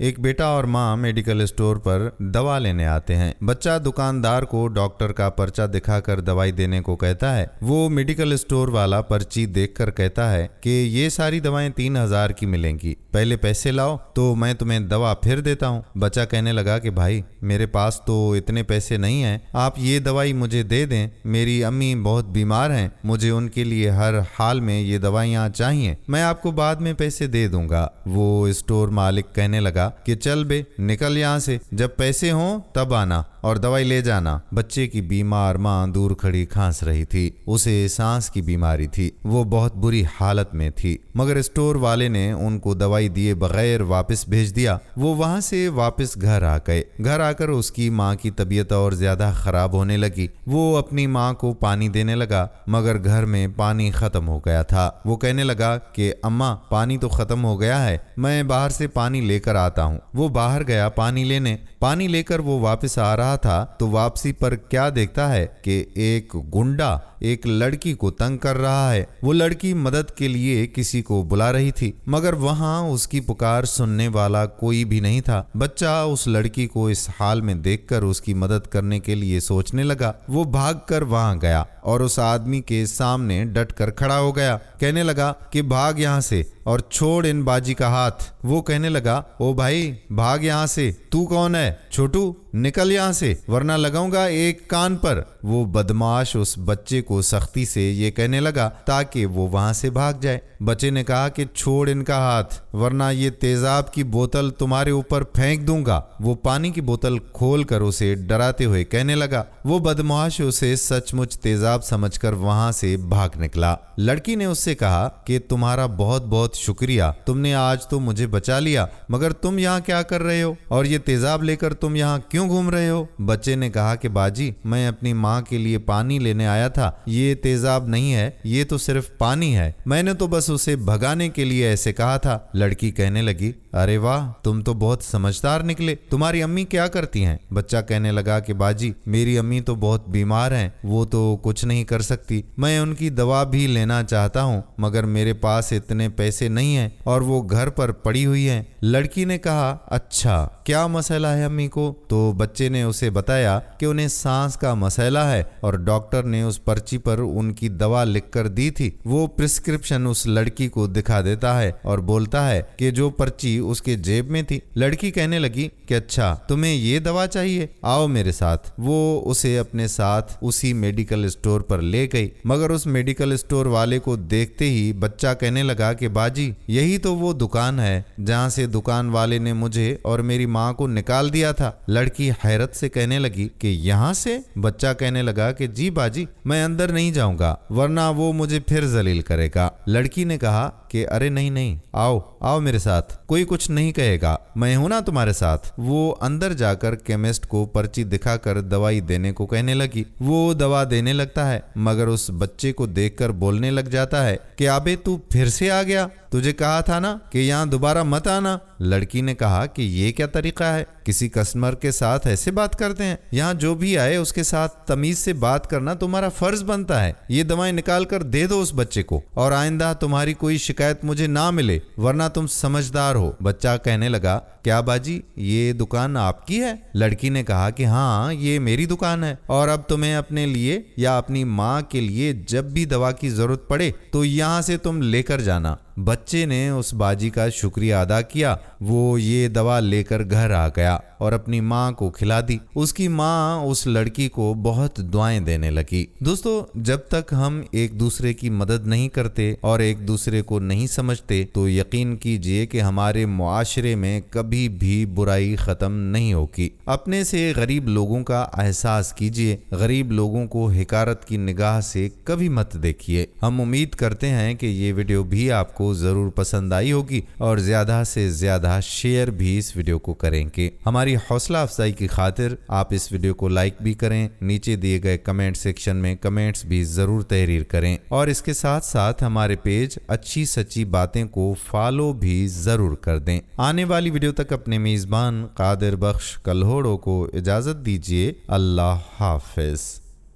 एक बेटा और माँ मेडिकल स्टोर पर दवा लेने आते हैं। बच्चा दुकानदार को डॉक्टर का पर्चा दिखाकर दवाई देने को कहता है। वो मेडिकल स्टोर वाला पर्ची देखकर कहता है कि ये सारी दवाएं 3,000 की मिलेंगी, पहले पैसे लाओ तो मैं तुम्हें दवा फिर देता हूँ। बच्चा कहने लगा कि भाई मेरे पास तो इतने पैसे नहीं हैं, आप ये दवाई मुझे दे दें, मेरी अम्मी बहुत बीमार हैं, मुझे उनके लिए हर हाल में ये दवाइयाँ चाहिए, मैं आपको बाद में पैसे दे दूंगा। वो स्टोर मालिक कहने लगा कि चल बे निकल यहाँ से, जब पैसे हों तब आना और दवाई ले जाना। बच्चे की बीमार माँ दूर खड़ी खांस रही थी, उसे सांस की बीमारी थी, वो बहुत बुरी हालत में थी, मगर स्टोर वाले ने उनको दवाई दिए बगैर वापस भेज दिया। वो वहां से वापस घर आ गए। घर आकर उसकी माँ की तबीयत और ज्यादा खराब होने लगी। वो अपनी माँ को पानी देने लगा मगर घर में पानी खत्म हो गया था। वो कहने लगा कि अम्मा पानी तो खत्म हो गया है, मैं बाहर से पानी लेकर आता हूँ। वो बाहर गया पानी लेने। पानी लेकर वो वापस आ रहा था तो वापसी पर क्या देखता है कि एक गुंडा एक लड़की को तंग कर रहा है। वो लड़की मदद के लिए किसी को बुला रही थी मगर वहां उसकी पुकार सुनने वाला कोई भी नहीं था। बच्चा उस लड़की को इस हाल में देखकर उसकी मदद करने के लिए सोचने लगा। वो भागकर वहां गया और उस आदमी के सामने डटकर खड़ा हो गया। कहने लगा कि भाग यहाँ से और छोड़ इन बाजी का हाथ। वो कहने लगा ओ भाई भाग यहाँ से, तू कौन है? छोटू निकल यहाँ से वरना लगाऊंगा एक कान पर। वो बदमाश उस बच्चे को सख्ती से ये कहने लगा ताकि वो वहां से भाग जाए। बच्चे ने कहा कि छोड़ इनका हाथ वरना ये तेजाब की बोतल तुम्हारे ऊपर फेंक दूंगा। वो पानी की बोतल खोलकर उसे डराते हुए कहने लगा। वो बदमाश उसे सचमुच तेजाब समझकर वहां से भाग निकला। लड़की ने उससे कहा कि तुम्हारा बहुत बहुत शुक्रिया, तुमने आज तो मुझे बचा लिया, मगर तुम यहाँ क्या कर रहे हो और ये तेजाब लेकर तुम यहाँ क्यों घूम रहे हो? बच्चे ने कहा कि बाजी मैं अपनी माँ के लिए पानी लेने आया था, ये तेजाब नहीं है, ये तो सिर्फ पानी है, मैंने तो बस उसे भगाने के लिए ऐसे कहा था। लड़की कहने लगी अरे वाह तुम तो बहुत समझदार निकले, तुम्हारी अम्मी क्या करती हैं? बच्चा कहने लगा कि बाजी मेरी अम्मी तो बहुत बीमार हैं, वो तो कुछ नहीं कर सकती, मैं उनकी दवा भी लेना चाहता हूँ मगर मेरे पास इतने पैसे नहीं हैं और वो घर पर पड़ी हुई हैं। लड़की ने कहा अच्छा क्या मसला है अम्मी को? तो बच्चे ने उसे बताया कि उन्हें सांस का मसला है और डॉक्टर ने उस पर्ची पर उनकी दवा लिखकर दी थी। वो प्रिस्क्रिप्शन उस लड़की को दिखा देता है और बोलता है कि जो पर्ची उसके जेब में थी। लड़की कहने लगी कि अच्छा तुम्हें ये दवा चाहिए, आओ मेरे साथ। वो उसे अपने साथ उसी मेडिकल स्टोर पर ले गई मगर उस मेडिकल स्टोर वाले को देखते ही बच्चा कहने लगा कि बाजी यही तो वो दुकान है जहाँ से दुकान वाले ने मुझे और मेरी माँ को निकाल दिया था। लड़की हैरत से कहने लगी कि यहाँ से? बच्चा कहने लगा कि जी बाजी मैं अंदर नहीं जाऊंगा वरना वो मुझे फिर जलील करेगा। लड़की ने कहा कि अरे नहीं नहीं आओ आओ मेरे साथ, कोई कुछ नहीं कहेगा, मैं हूं ना तुम्हारे साथ। वो अंदर जाकर केमिस्ट को पर्ची दिखाकर दवाई देने को कहने लगी। वो दवा देने लगता है मगर उस बच्चे को देखकर बोलने लग जाता है कि अबे तू फिर से आ गया, तुझे कहा था ना कि यहाँ दोबारा मत आना। लड़की ने कहा कि ये क्या तरीका है, किसी कस्टमर के साथ ऐसे बात करते हैं? यहाँ जो भी आए उसके साथ तमीज से बात करना तुम्हारा फर्ज बनता है। ये दवाएं निकाल कर दे दो उस बच्चे को और आइंदा तुम्हारी कोई शिकायत मुझे ना मिले वरना तुम समझदार हो। बच्चा कहने लगा क्या बाजी ये दुकान आपकी है? लड़की ने कहा कि हाँ ये मेरी दुकान है और अब तुम्हें अपने लिए या अपनी माँ के लिए जब भी दवा की जरूरत पड़े तो यहाँ से तुम लेकर जाना। बच्चे ने उस बाजी का शुक्रिया अदा किया। वो ये दवा लेकर घर आ गया और अपनी माँ को खिला दी। उसकी माँ उस लड़की को बहुत दुआएं देने लगी। दोस्तों जब तक हम एक दूसरे की मदद नहीं करते और एक दूसरे को नहीं समझते तो यकीन कीजिए कि हमारे मुआशरे में कभी भी बुराई खत्म नहीं होगी। अपने से गरीब लोगों का एहसास कीजिए, गरीब लोगों को हिकारत की निगाह से कभी मत देखिए। हम उम्मीद करते हैं कि ये वीडियो भी आपको जरूर पसंद आई होगी और ज्यादा से ज्यादा शेयर भी इस वीडियो को करेंगे। हमारी हौसला अफजाई की खातिर आप इस वीडियो को लाइक भी करें, नीचे दिए गए कमेंट सेक्शन में कमेंट्स भी जरूर तहरीर करें और इसके साथ साथ हमारे पेज अच्छी सच्ची बातें को फॉलो भी जरूर कर दें। आने वाली वीडियो तक अपने मेजबान कादिर बख्श कल्होड़ो को इजाजत दीजिए। अल्लाह हाफिज।